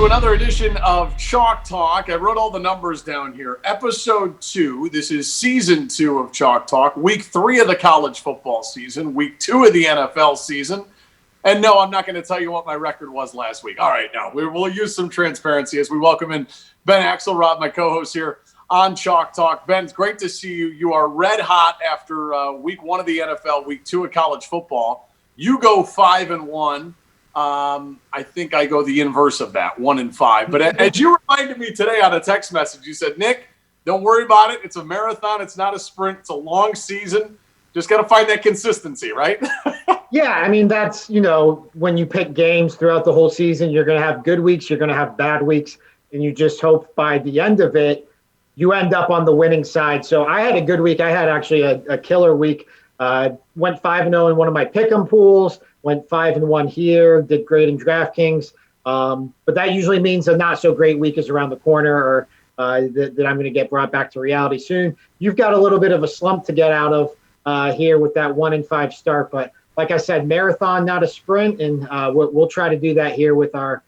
Another edition of Chalk Talk. I wrote all the numbers down here. Episode 2. This is season 2 of Chalk Talk. Week 3 of the college football season. Week 2 of the NFL season. And no, I'm not going to tell you what my record was last week. All right, now we'll use some transparency as we welcome in Ben Axelrod, my co-host here on Chalk Talk. Ben, it's great to see you. You are red hot after week 1 of the NFL, week 2 of college football. You go 5-1. I think I go the inverse of that, 1-5. But as you reminded me today on a text message, you said, Nick, don't worry about it. It's a marathon. It's not a sprint. It's a long season. Just got to find that consistency, right? Yeah, I mean, that's, when you pick games throughout the whole season, you're going to have good weeks, you're going to have bad weeks, and you just hope by the end of it, you end up on the winning side. So I had a good week. I had actually a killer week. Went 5-0 in one of my pick'em pools. Went 5-1 here, did great in DraftKings. But that usually means a not so great week is around the corner, or that I'm going to get brought back to reality soon. You've got a little bit of a slump to get out of here with that 1-5 start. But like I said, marathon, not a sprint. And we'll try to do that here with our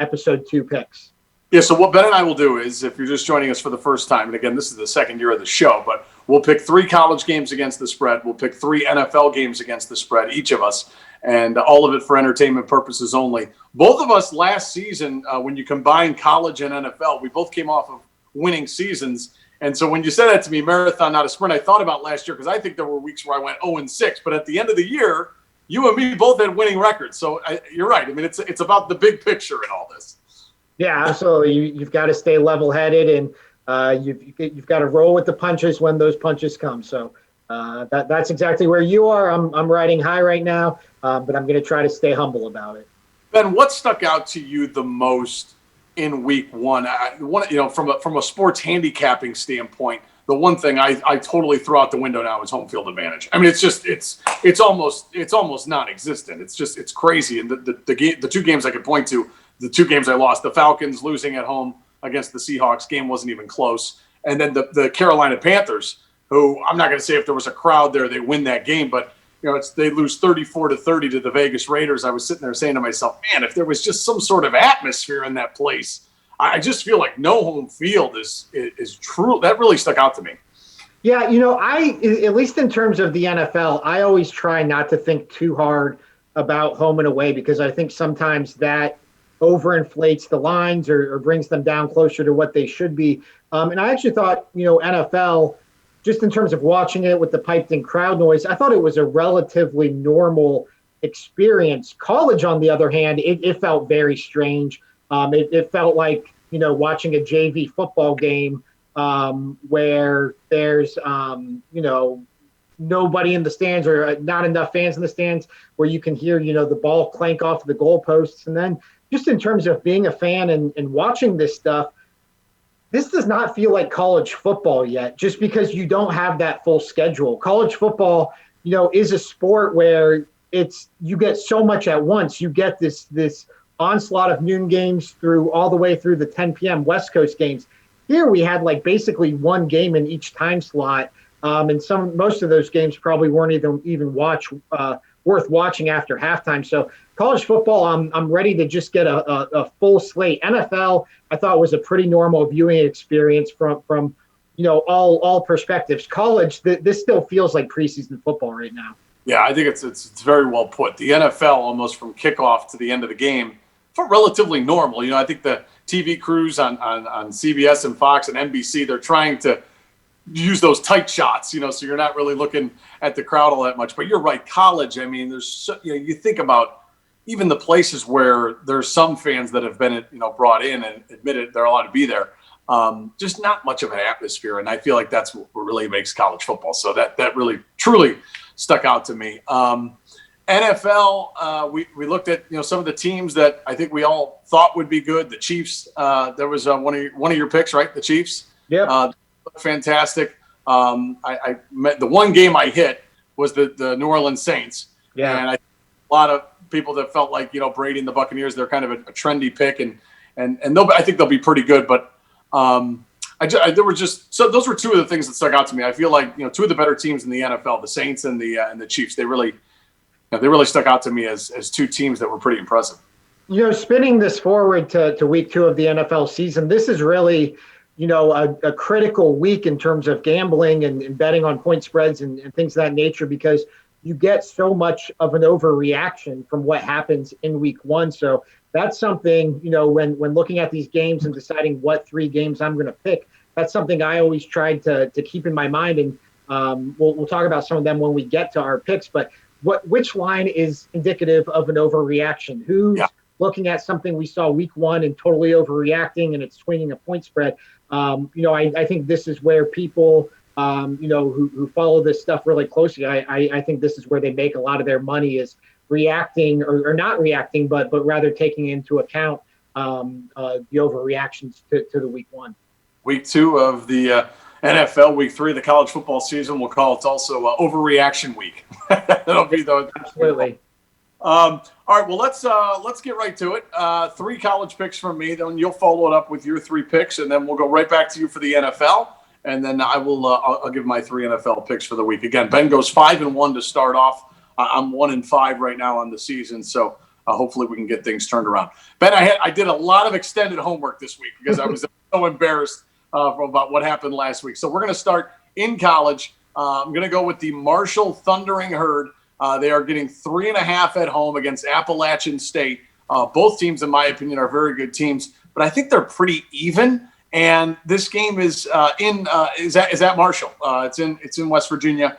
episode 2 picks. Yeah, so what Ben and I will do is, if you're just joining us for the first time, and again, this is the second year of the show, but we'll pick 3 college games against the spread. We'll pick 3 NFL games against the spread, each of us, and all of it for entertainment purposes only. Both of us last season, when you combine college and NFL, we both came off of winning seasons. And so when you said that to me, marathon, not a sprint, I thought about last year because I think there were weeks where I went 0-6. But at the end of the year, you and me both had winning records. So you're right. I mean, it's about the big picture in all this. Yeah, absolutely. You've got to stay level-headed, and you've got to roll with the punches when those punches come. So that's exactly where you are. I'm riding high right now, but I'm going to try to stay humble about it. Ben, what stuck out to you the most in week 1? From a sports handicapping standpoint, the one thing I totally throw out the window now is home field advantage. I mean, it's almost non-existent. It's crazy. And the 2 games I could point to. The 2 games I lost, the Falcons losing at home against the Seahawks, game wasn't even close. And then the Carolina Panthers, who I'm not going to say if there was a crowd there, they win that game, but they lose 34-30 to the Vegas Raiders. I was sitting there saying to myself, man, if there was just some sort of atmosphere in that place, I just feel like no home field is true. That really stuck out to me. Yeah, at least in terms of the NFL, I always try not to think too hard about home and away, because I think sometimes that overinflates the lines or brings them down closer to what they should be. And I actually thought, NFL, just in terms of watching it with the piped in crowd noise, I thought it was a relatively normal experience. College, on the other hand, it felt very strange. It felt like, watching a JV football game where there's, nobody in the stands, or not enough fans in the stands where you can hear, the ball clank off the goalposts. And then just in terms of being a fan and watching this stuff, this does not feel like college football yet, just because you don't have that full schedule. College football, is a sport where you get so much at once. You get this onslaught of noon games all the way through the 10 p.m. West Coast games. Here we had basically 1 game in each time slot. And most of those games probably weren't even worth watching after halftime. So college football, I'm ready to just get a full slate. NFL, I thought was a pretty normal viewing experience from all perspectives. College, this still feels like preseason football right now. Yeah, I think it's very well put. The NFL, almost from kickoff to the end of the game, felt relatively normal. I think the TV crews on CBS and Fox and NBC, they're trying to use those tight shots, so you're not really looking at the crowd all that much. But you're right, college, I mean, there's you think about even the places where there's some fans that have been brought in and admitted they're allowed to be there. Just not much of an atmosphere, and I feel like that's what really makes college football. So that really truly stuck out to me. NFL, we looked at some of the teams that I think we all thought would be good. The Chiefs. There was one of your picks, right? The Chiefs. Yeah. Fantastic. I met the one game I hit was the New Orleans Saints. Yeah. And a lot of people that felt like Brady and the Buccaneers, they're kind of a trendy pick, and I think they'll be pretty good. But there were those were two of the things that stuck out to me. I feel like two of the better teams in the NFL, the Saints and the Chiefs, they really stuck out to me as two teams that were pretty impressive. Spinning this forward to week 2 of the NFL season, this is really a critical week in terms of gambling and betting on point spreads and things of that nature, because you get so much of an overreaction from what happens in week 1. So that's something, when looking at these games and deciding what 3 games I'm going to pick, that's something I always tried to keep in my mind. And we'll talk about some of them when we get to our picks. But which line is indicative of an overreaction? Who's looking at something we saw week 1 and totally overreacting and it's swinging a point spread? I think this is where people, who follow this stuff really closely, I think this is where they make a lot of their money, is reacting or not reacting, but rather taking into account the overreactions to the week 1. Week 2 of the NFL, week 3 of the college football season. We'll call it also overreaction week. That'll be those. Absolutely. All right, well, let's get right to it. 3 college picks from me, then you'll follow it up with your 3 picks, and then we'll go right back to you for the NFL, and then I'll give my 3 NFL picks for the week. Again, Ben goes 5-1 to start off. I'm 1-5 right now on the season, so hopefully we can get things turned around. Ben, I did a lot of extended homework this week because I was so embarrassed about what happened last week. So we're going to start in college. I'm going to go with the Marshall Thundering Herd. They are getting 3.5 at home against Appalachian State. Both teams, in my opinion, are very good teams, but I think they're pretty even. And this game is at Marshall. It's in West Virginia.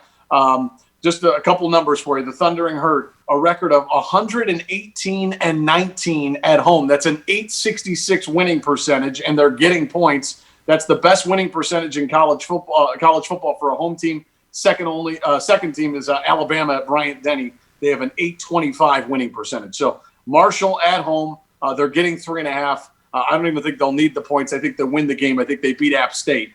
Just a couple numbers for you. The Thundering Herd, a record of 118-19 at home. That's an .866 winning percentage, and they're getting points. That's the best winning percentage in college football for a home team. Second team is Alabama at Bryant-Denny. They have an .825 winning percentage. So Marshall at home, they're getting 3.5. I don't even think they'll need the points. I think they'll win the game. I think they beat App State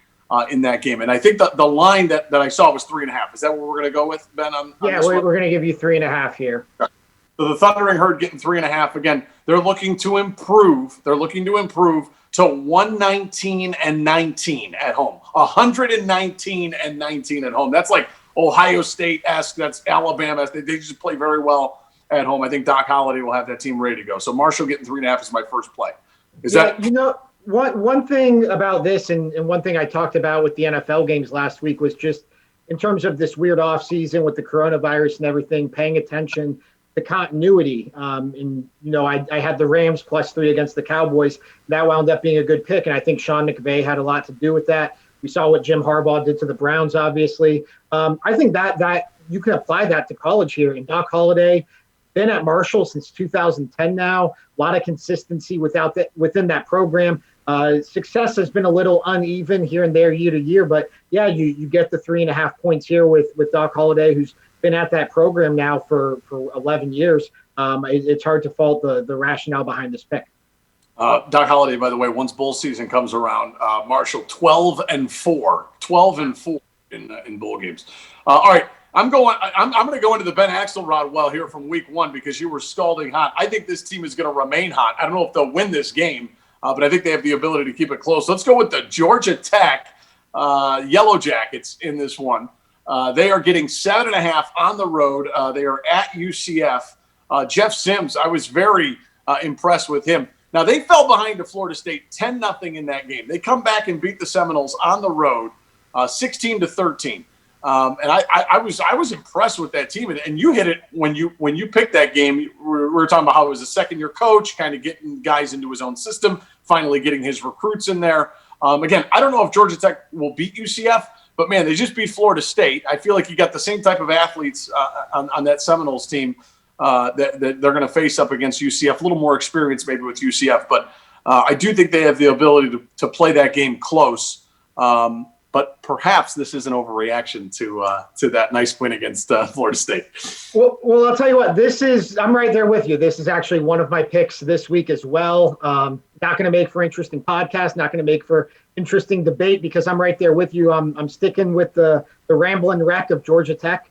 in that game. And I think the line that I saw was 3.5. Is that what we're going to go with, Ben? We're going to give you 3.5 here. Okay. So the Thundering Herd getting 3.5. Again, they're looking to improve. They're looking to improve to 119-19 at home. 119-19 at home. That's like Ohio State-esque. That's Alabama. They just play very well at home. I think Doc Holliday will have that team ready to go. So Marshall getting 3.5 is my first play. One thing about this, and one thing I talked about with the NFL games last week, was just in terms of this weird off season with the coronavirus and everything, paying attention to continuity. I had the Rams +3 against the Cowboys. That wound up being a good pick, and I think Sean McVay had a lot to do with that. We saw what Jim Harbaugh did to the Browns, obviously. I think that you can apply that to college here. And Doc Holliday, been at Marshall since 2010 now. A lot of consistency within that program. Success has been a little uneven here and there year to year, but yeah, you get the 3.5 points here with Doc Holliday, who's been at that program now for 11 years. It's hard to fault the rationale behind this pick. Doc Holliday, by the way, once bowl season comes around, Marshall 12-4 in bowl games. All right. I'm going to go into the Ben Axelrod well here from week 1 because you were scalding hot. I think this team is going to remain hot. I don't know if they'll win this game, but I think they have the ability to keep it close. Let's go with the Georgia Tech Yellow Jackets in this one. They are getting 7.5 on the road. They are at UCF. Jeff Sims, I was very impressed with him. Now, they fell behind to Florida State 10-0 in that game. They come back and beat the Seminoles on the road 16-13. And I was impressed with that team, and you hit it when you picked that game. We were talking about how it was a second-year coach, kind of getting guys into his own system, finally getting his recruits in there. Again, I don't know if Georgia Tech will beat UCF, but man, they just beat Florida State. I feel like you got the same type of athletes on that Seminoles team that they're going to face up against UCF. A little more experience maybe with UCF, but I do think they have the ability to play that game close. but perhaps this is an overreaction to that nice win against Florida State. Well, I'll tell you what, I'm right there with you. This is actually one of my picks this week as well. Not going to make for interesting podcast, not going to make for interesting debate because I'm right there with you. I'm sticking with the rambling wreck of Georgia Tech.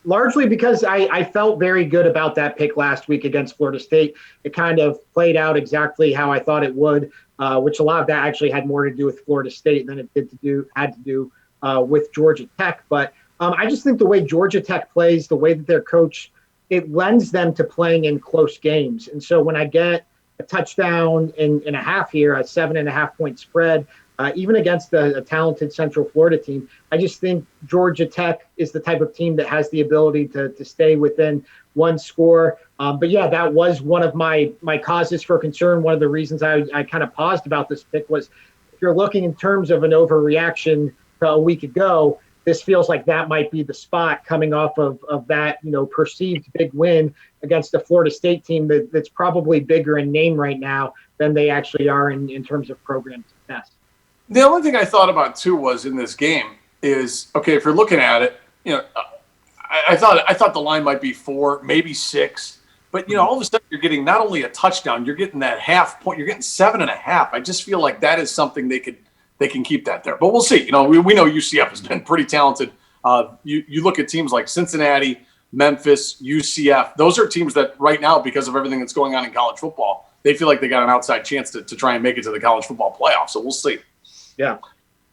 Largely because I felt very good about that pick last week against Florida State. It kind of played out exactly how I thought it would, which a lot of that actually had more to do with Florida State than it had to do with Georgia Tech. But I just think the way Georgia Tech plays, the way that they're coached, it lends them to playing in close games. And so when I get a touchdown in a half here, a 7.5 point spread, even against a talented Central Florida team, I just think Georgia Tech is the type of team that has the ability to stay within one score. But yeah, that was one of my causes for concern. One of the reasons I kind of paused about this pick was if you're looking in terms of an overreaction to a week ago, this feels like that might be the spot coming off of that, perceived big win against a Florida State team that's probably bigger in name right now than they actually are in terms of program success. The only thing I thought about too was in this game is, okay, if you're looking at it, I thought the line might be 4, maybe 6, but all of a sudden you're getting not only a touchdown, you're getting that half point, you're getting 7.5. I just feel like that is something they can keep that there, but we'll see. We know UCF has been pretty talented. You look at teams like Cincinnati, Memphis, UCF. Those are teams that right now, because of everything that's going on in college football, they feel like they got an outside chance to try and make it to the college football playoff. So we'll see. Yeah.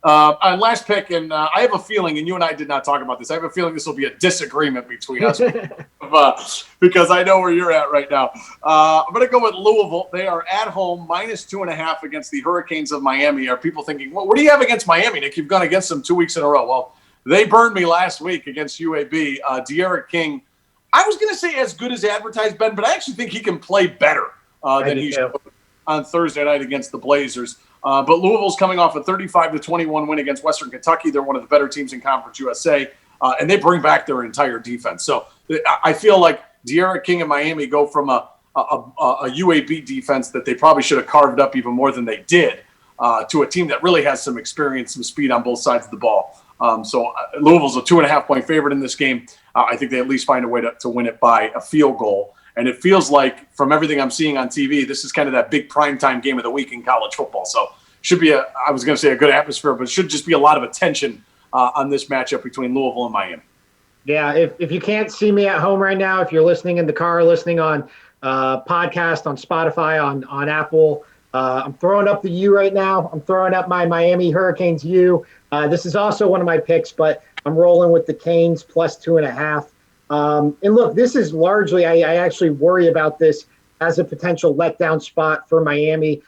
Last pick, and I have a feeling, and you and I did not talk about this, I have a feeling this will be a disagreement between us because I know where you're at right now. I'm going to go with Louisville. They are at home, -2.5 against the Hurricanes of Miami. Are people thinking, well, what do you have against Miami, Nick? You've gone against them 2 weeks in a row. Well, they burned me last week against UAB. De'Aaron King, I was going to say as good as advertised, Ben, but I actually think he can play better than he showed on Thursday night against the Blazers. But Louisville's coming off a 35-21 win against Western Kentucky. They're one of the better teams in Conference USA, and they bring back their entire defense. So I feel like De'Aaron King and Miami go from a UAB defense that they probably should have carved up even more than they did to a team that really has some experience, some speed on both sides of the ball. So Louisville's a 2.5 point favorite in this game. I think they at least find a way to win it by a field goal. And it feels like, from everything I'm seeing on TV, this is kind of that big primetime game of the week in college football. So should be I was going to say a good atmosphere, but it should just be a lot of attention on this matchup between Louisville and Miami. Yeah, if you can't see me at home right now, if you're listening in the car, listening on podcast, on Spotify, on Apple, I'm throwing up the U right now. I'm throwing up my Miami Hurricanes U. This is also one of my picks, but I'm rolling with the Canes +2.5. And look, this is largely, I actually worry about this as a potential letdown spot for Miami,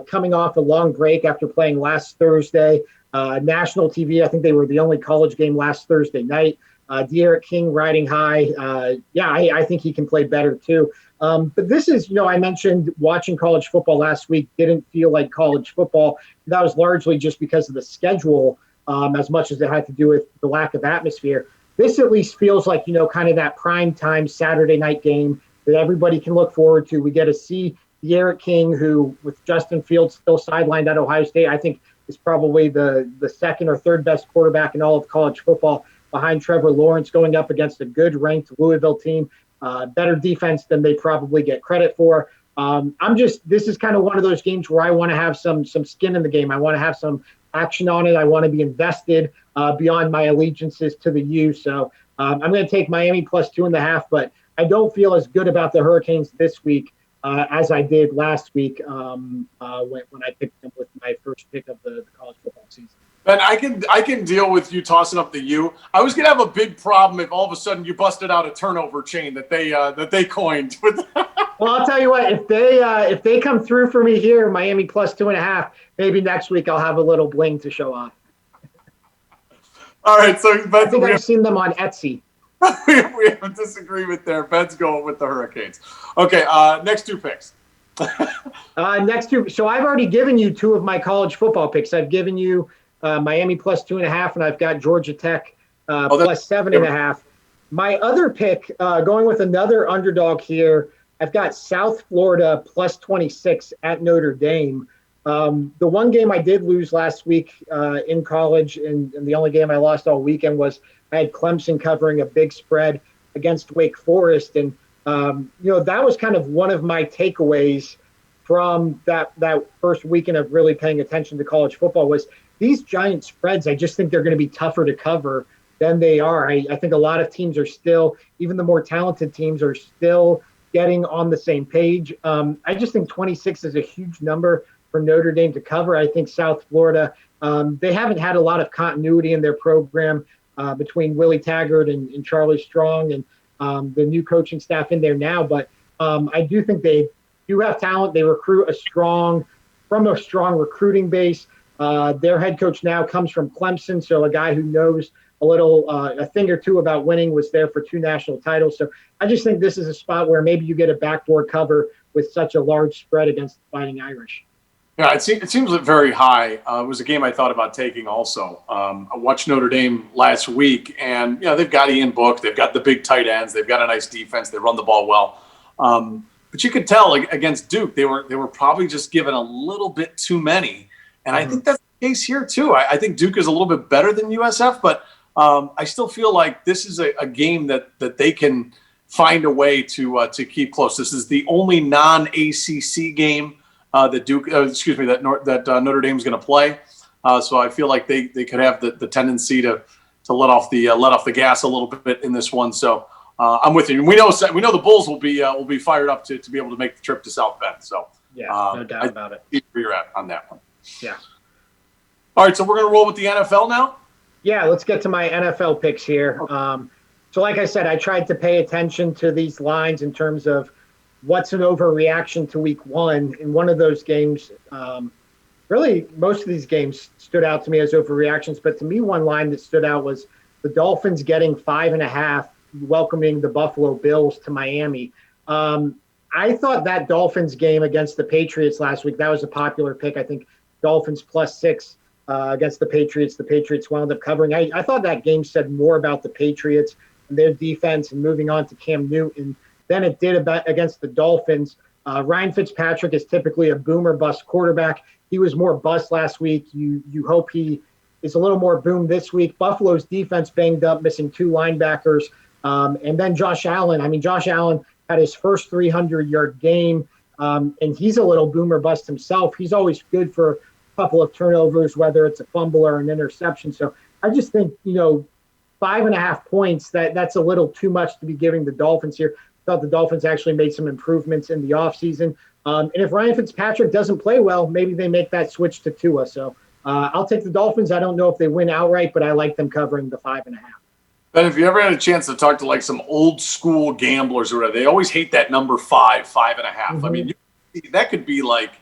coming off a long break after playing last Thursday. National TV, I think they were the only college game last Thursday night. De'Aaron King riding high. I think he can play better too. But this is, I mentioned watching college football last week didn't feel like college football. That was largely just because of the schedule, as much as it had to do with the lack of atmosphere. This at least feels like, kind of that prime time Saturday night game that everybody can look forward to. We get to see De'Aaron King, who, with Justin Fields still sidelined at Ohio State, I think is probably the second or third best quarterback in all of college football, behind Trevor Lawrence, going up against a good ranked Louisville team, better defense than they probably get credit for. This is kind of one of those games where I want to have some skin in the game. I want to have some action on it. I want to be invested beyond my allegiances to the U. So I'm going to take Miami +2.5, but I don't feel as good about the Hurricanes this week as I did last week when I picked them with my first pick of the college football season. Ben, I can deal with you tossing up the U. I was gonna have a big problem if all of a sudden you busted out a turnover chain that they coined. Well, I'll tell you what, if they come through for me here, Miami +2.5, maybe next week I'll have a little bling to show off. All right, so I think I've seen them on Etsy. we have a disagreement there. Ben's going with the Hurricanes. Okay, next two picks. Next two. So I've already given you two of my college football picks. I've given you Miami +2.5, and I've got Georgia Tech +7.5. My other pick, going with another underdog here, I've got South Florida +26 at Notre Dame. The one game I did lose last week in college, and the only game I lost all weekend was I had Clemson covering a big spread against Wake Forest. And, that was kind of one of my takeaways from that first weekend of really paying attention to college football was these giant spreads. I just think they're going to be tougher to cover than they are. I think a lot of teams are still, even the more talented teams are still getting on the same page. I just think 26 is a huge number for Notre Dame to cover. I think South Florida, they haven't had a lot of continuity in their program between Willie Taggart and Charlie Strong and the new coaching staff in there now. But I do think they do have talent. They recruit from a strong recruiting base. Their head coach now comes from Clemson, so a guy who knows a thing or two about winning, was there for 2 national titles. So I just think this is a spot where maybe you get a backdoor cover with such a large spread against the Fighting Irish. Yeah, it seems very high. It was a game I thought about taking also. I watched Notre Dame last week, and they've got Ian Book, they've got the big tight ends, they've got a nice defense, they run the ball well. But you could tell against Duke, they were probably just given a little bit too many, and I think that's the case here too. I think Duke is a little bit better than USF, but I still feel like this is a game that they can find a way to keep close. This is the only non-ACC game that Notre Dame is going to play. So I feel like they could have the tendency to let off the gas a little bit in this one. So I'm with you. And we know the Bulls will be fired up to be able to make the trip to South Bend. So yeah, no doubt about it. See where you're at on that one. Yeah. All right, so we're going to roll with the NFL now. Yeah, let's get to my NFL picks here. Okay. So like I said, I tried to pay attention to these lines in terms of what's an overreaction to week 1. In one of those games, really most of these games stood out to me as overreactions, but to me one line that stood out was the Dolphins getting 5.5, welcoming the Buffalo Bills to Miami. I thought that Dolphins game against the Patriots last week, that was a popular pick. I think Dolphins +6 against the Patriots. The Patriots wound up covering. I thought that game said more about the Patriots and their defense and moving on to Cam Newton than it did against the Dolphins. Ryan Fitzpatrick is typically a boomer bust quarterback. He was more bust last week. You hope he is a little more boom this week. Buffalo's defense banged up, missing 2 linebackers. And then Josh Allen. Josh Allen had his first 300-yard game, and he's a little boomer bust himself. He's always good for a couple of turnovers, whether it's a fumble or an interception. So I just think, 5.5 points, that's a little too much to be giving the Dolphins here. I thought the Dolphins actually made some improvements in the offseason. And if Ryan Fitzpatrick doesn't play well, maybe they make that switch to Tua. So I'll take the Dolphins. I don't know if they win outright, but I like them covering the 5.5. Ben, if you ever had a chance to talk to like some old school gamblers or whatever, they always hate that number 5.5. Mm-hmm. That could be like,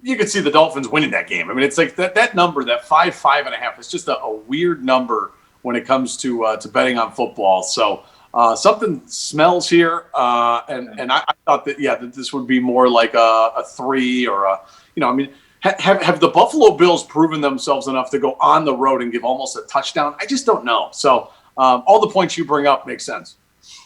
you could see the Dolphins winning that game. It's like that number, that 5.5 is just a weird number when it comes to betting on football. So something smells here, and I thought that this would be more like a 3 or have the Buffalo Bills proven themselves enough to go on the road and give almost a touchdown? I just don't know. So all the points you bring up make sense.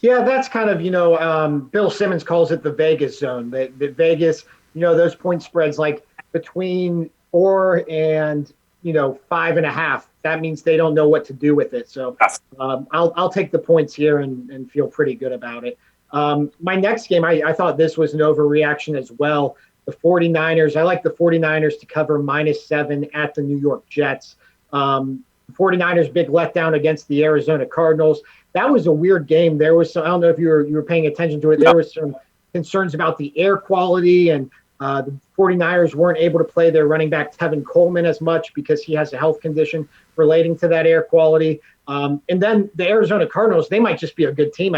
Yeah, that's kind of Bill Simmons calls it the Vegas zone. The Vegas, those point spreads like between 4 and 5.5. That means they don't know what to do with it. So I'll take the points here and feel pretty good about it. My next game, I thought this was an overreaction as well. The 49ers, I like the 49ers to cover -7 at the New York Jets. The 49ers big letdown against the Arizona Cardinals. That was a weird game. There was some, I don't know if you were paying attention to it. There was some concerns about the air quality, and the 49ers weren't able to play their running back Tevin Coleman as much because he has a health condition relating to that air quality. And then the Arizona Cardinals, they might just be a good team.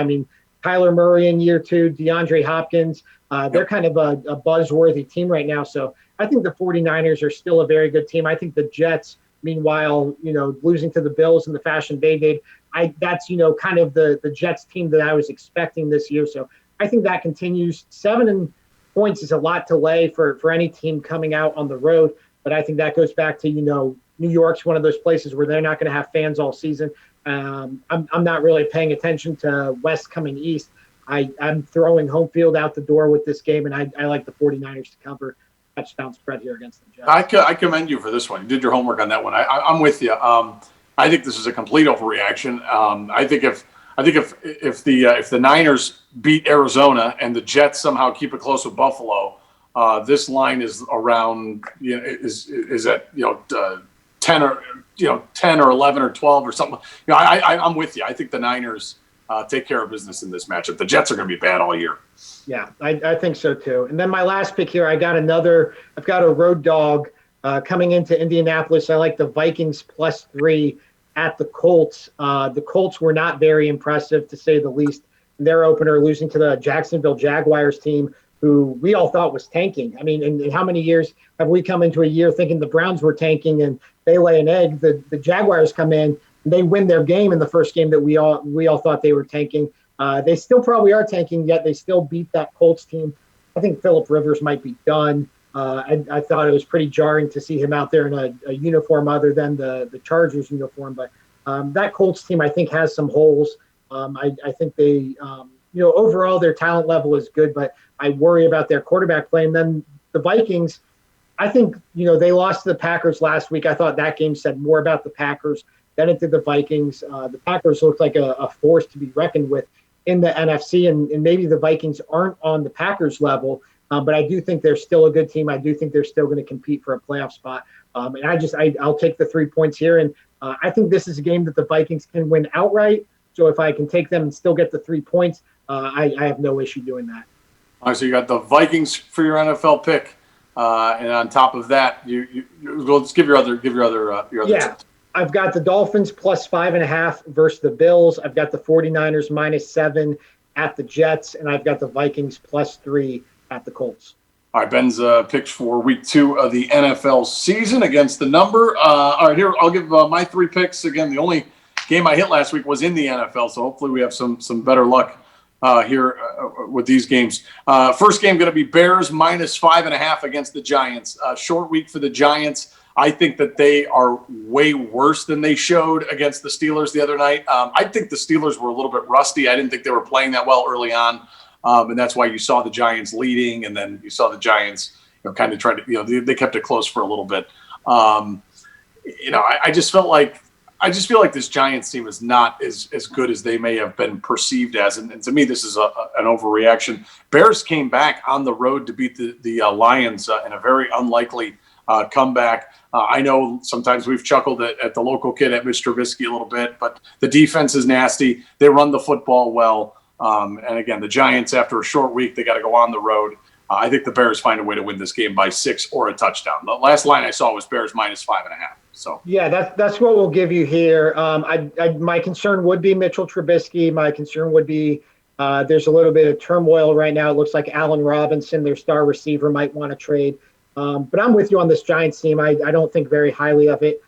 Kyler Murray in year 2, DeAndre Hopkins, they're kind of a buzzworthy team right now. So I think the 49ers are still a very good team. I think the Jets, meanwhile, losing to the Bills in the fashion they did, that's, kind of the Jets team that I was expecting this year. So I think that continues. 7 points is a lot to lay for any team coming out on the road. But I think that goes back to, New York's one of those places where they're not going to have fans all season. I'm not really paying attention to West coming East. I'm throwing home field out the door with this game, and I like the 49ers to cover. touchdown spread here against the Jets. I commend you for this one. You did your homework on that one. I'm with you. I think this is a complete overreaction. I think if the Niners beat Arizona and the Jets somehow keep it close with Buffalo, this line is around is at 10 or 11 or 12 or something. I'm with you. I think the Niners take care of business in this matchup. The Jets are going to be bad all year. Yeah, I think so too. And then my last pick here, I've got a road dog coming into Indianapolis. I like the Vikings +3 at the Colts. The Colts were not very impressive, to say the least. Their opener, losing to the Jacksonville Jaguars team, who we all thought was tanking. I mean, in how many years have we come into a year thinking the Browns were tanking and they lay an egg? The Jaguars come in and they win their game in the first game that we all thought they were tanking. They still probably are tanking, yet they still beat that Colts team. I think Phillip Rivers might be done. I thought it was pretty jarring to see him out there in a uniform other than the Chargers uniform. But that Colts team, I think, has some holes. I think they, overall their talent level is good, but I worry about their quarterback play. And then the Vikings, I think, they lost to the Packers last week. I thought that game said more about the Packers than it did the Vikings. The Packers looked like a force to be reckoned with in the NFC, and maybe the Vikings aren't on the Packers level, but I do think they're still a good team. I do think they're still going to compete for a playoff spot. And I'll take the 3 points here. And I think this is a game that the Vikings can win outright. So if I can take them and still get the 3 points, I have no issue doing that. All right, so you got the Vikings for your NFL pick, and on top of that, let's give your other. Yeah. Tip. I've got the Dolphins +5.5 versus the Bills. I've got the 49ers -7 at the Jets, and I've got the Vikings +3 at the Colts. All right, Ben's picks for week 2 of the NFL season against the number. All right, here, I'll give my 3 picks. Again, the only game I hit last week was in the NFL, so hopefully we have some better luck here with these games. First game going to be Bears -5.5 against the Giants. Short week for the Giants. I think that they are way worse than they showed against the Steelers the other night. I think the Steelers were a little bit rusty. I didn't think they were playing that well early on, and that's why you saw the Giants leading, and then you saw the Giants, kind of try to, they kept it close for a little bit. I just feel like this Giants team is not as good as they may have been perceived as, and to me, this is an overreaction. Bears came back on the road to beat the Lions in a very unlikely comeback. I know sometimes we've chuckled at the local kid at Mr. Trubisky a little bit, but the defense is nasty. They run the football well. And again, the Giants, after a short week, they got to go on the road. I think the Bears find a way to win this game by 6 or a touchdown. The last line I saw was Bears -5.5. So yeah, that's what we'll give you here. My concern would be Mitchell Trubisky. My concern would be there's a little bit of turmoil right now. It looks like Allen Robinson, their star receiver, might want to trade. But I'm with you on this Giants team. I don't think very highly of it.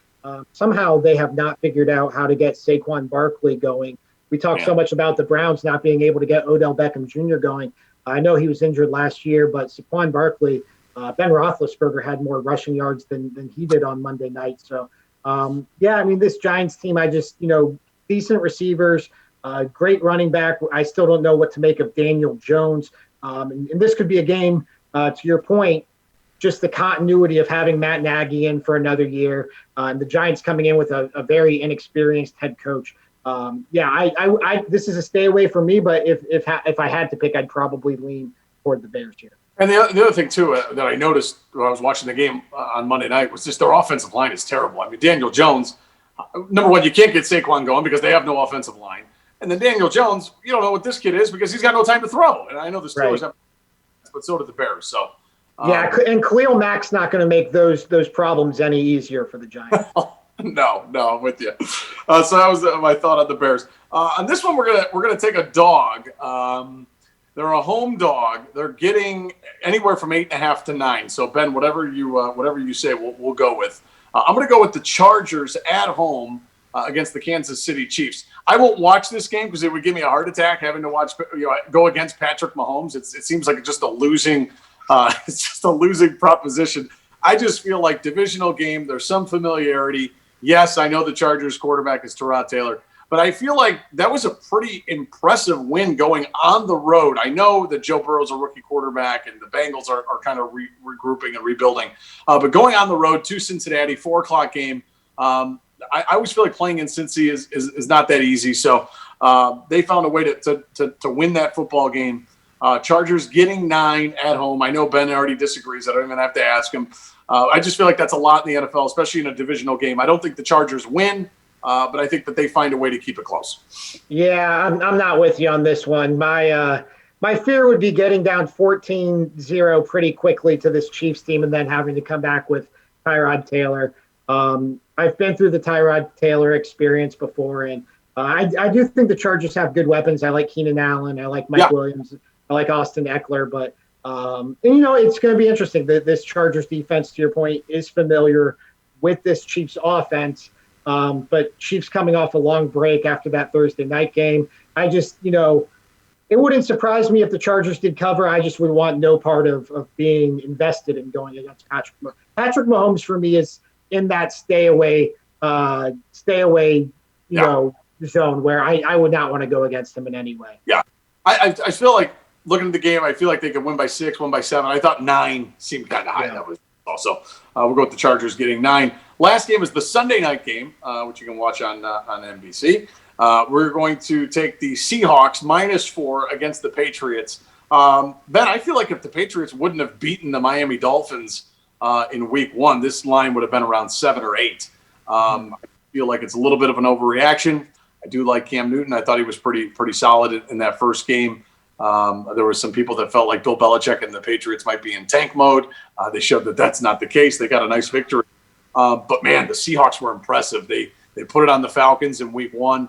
Somehow they have not figured out how to get Saquon Barkley going. We talked so much about the Browns not being able to get Odell Beckham Jr. going. I know he was injured last year, but Saquon Barkley, Ben Roethlisberger had more rushing yards than he did on Monday night. So, this Giants team, decent receivers, great running back. I still don't know what to make of Daniel Jones. And this could be a game, to your point, just the continuity of having Matt Nagy in for another year, and the Giants coming in with a very inexperienced head coach. This is a stay away for me, but if I had to pick, I'd probably lean toward the Bears here. And the other thing, too, that I noticed when I was watching the game on Monday night was just their offensive line is terrible. I mean, Daniel Jones, number one, you can't get Saquon going because they have no offensive line. And then Daniel Jones, you don't know what this kid is because he's got no time to throw. And I know the Steelers have, but so did the Bears. So. And Khalil Mack's not going to make those problems any easier for the Giants. No, I'm with you. So that was my thought on the Bears. On this one, we're gonna take a dog. They're a home dog. They're getting anywhere from 8.5 to 9. So Ben, whatever you say, we'll go with. I'm gonna go with the Chargers at home against the Kansas City Chiefs. I won't watch this game because it would give me a heart attack having to watch go against Patrick Mahomes. It seems like just a losing. It's just a losing proposition. I just feel like divisional game. There's some familiarity. Yes, I know the Chargers quarterback is Tyrod Taylor, But I feel like that was a pretty impressive win going on the road. I know that Joe Burrow's a rookie quarterback and the Bengals are kind of regrouping and rebuilding. But going on the road to Cincinnati, 4:00 game, I always feel like playing in Cincy is not that easy. So they found a way to win that football game. Chargers getting 9 at home. I know Ben already disagrees. I don't even have to ask him. I just feel like that's a lot in the NFL, especially in a divisional game. I don't think the Chargers win. But I think that they find a way to keep it close. Yeah, I'm not with you on this one. My fear would be getting down 14-0 pretty quickly to this Chiefs team and then having to come back with Tyrod Taylor. I've been through the Tyrod Taylor experience before, and I do think the Chargers have good weapons. I like Keenan Allen. I like Mike Williams. I like Austin Eckler. But, it's going to be interesting. This Chargers defense, to your point, is familiar with this Chiefs offense. But Chiefs coming off a long break after that Thursday night game. I just, it wouldn't surprise me if the Chargers did cover. I just would want no part of being invested in going against Patrick Mahomes. Patrick Mahomes for me is in that stay away, zone where I would not want to go against him in any way. Yeah. I feel like looking at the game, I feel like they could win by 6, win by 7. I thought 9 seemed kind of high. Yeah. That was also, we'll go with the Chargers getting 9. Last game is the Sunday night game, which you can watch on NBC. We're going to take the Seahawks -4 against the Patriots. Ben, I feel like if the Patriots wouldn't have beaten the Miami Dolphins in week 1, this line would have been around 7 or 8. I feel like it's a little bit of an overreaction. I do like Cam Newton. I thought he was pretty solid in that first game. There were some people that felt like Bill Belichick and the Patriots might be in tank mode. They showed that that's not the case. They got a nice victory. But, man, the Seahawks were impressive. They put it on the Falcons in week 1.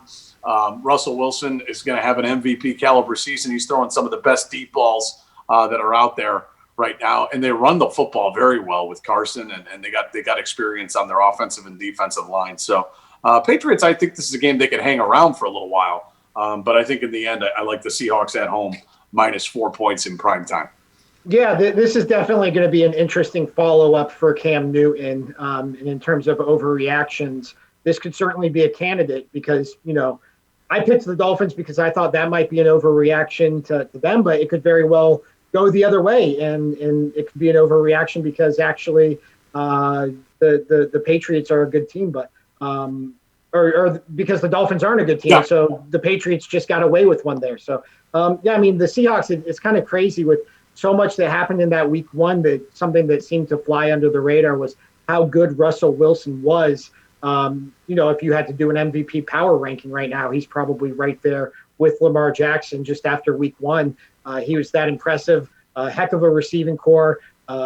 Russell Wilson is going to have an MVP caliber season. He's throwing some of the best deep balls that are out there right now. And they run the football very well with Carson, and they got experience on their offensive and defensive line. So, Patriots, I think this is a game they could hang around for a little while. But I think in the end, I like the Seahawks at home -4 points in prime time. Yeah, this is definitely going to be an interesting follow-up for Cam Newton. And in terms of overreactions, this could certainly be a candidate because, I picked the Dolphins because I thought that might be an overreaction to them, but it could very well go the other way. And it could be an overreaction because actually the Patriots are a good team, but or because the Dolphins aren't a good team. Yeah. So the Patriots just got away with one there. So, the Seahawks, it's kind of crazy with so much that happened in that week 1 that something that seemed to fly under the radar was how good Russell Wilson was. If you had to do an MVP power ranking right now, he's probably right there with Lamar Jackson just after week 1. He was that impressive, heck of a receiving core,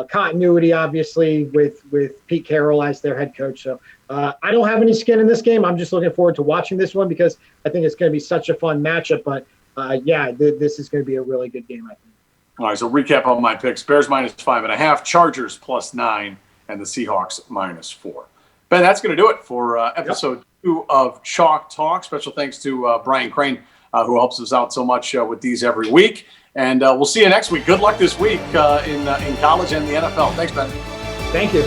continuity, obviously, with Pete Carroll as their head coach. So I don't have any skin in this game. I'm just looking forward to watching this one because I think it's going to be such a fun matchup. But, this is going to be a really good game, I think. All right, so recap on my picks. Bears -5.5, Chargers +9, and the Seahawks -4. Ben, that's going to do it for episode 2 of Chalk Talk. Special thanks to Brian Crane, who helps us out so much with these every week. And we'll see you next week. Good luck this week in college and the NFL. Thanks, Ben. Thank you.